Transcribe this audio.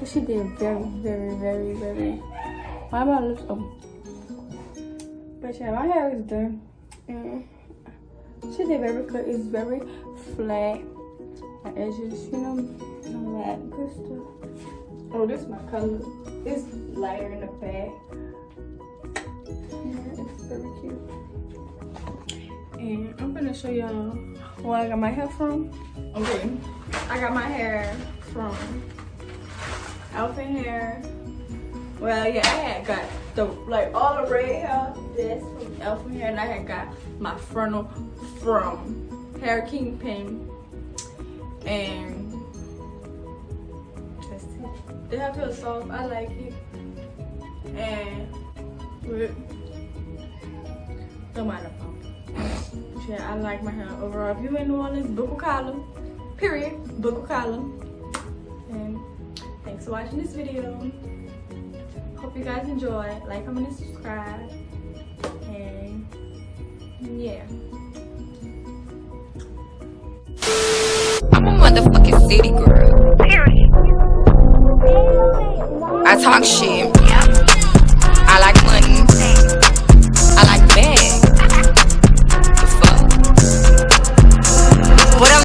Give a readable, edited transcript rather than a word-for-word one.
She did very. Why my lips open? But yeah, my hair is done. And she did very good. It's very flat. My edges, you know, that good stuff. Oh, this is my color. It's lighter in the back. Yeah, it's very cute. And I'm gonna show y'all where I got my hair from. Okay, I got my hair from Elfin Hair. Well, yeah, I had got the all the red hair. This from Elfin Hair, and I had got my frontal from Hair Kingpin. And let's see, the hair feels soft. I like it. And with don't mind the pump. Yeah, I like my hair overall. If you in New Orleans, book a collar. Period. Book a collar. And thanks for watching this video. Hope you guys enjoy. Like, comment, and subscribe. And yeah. I'm a motherfucking city girl. Period. I talk shit.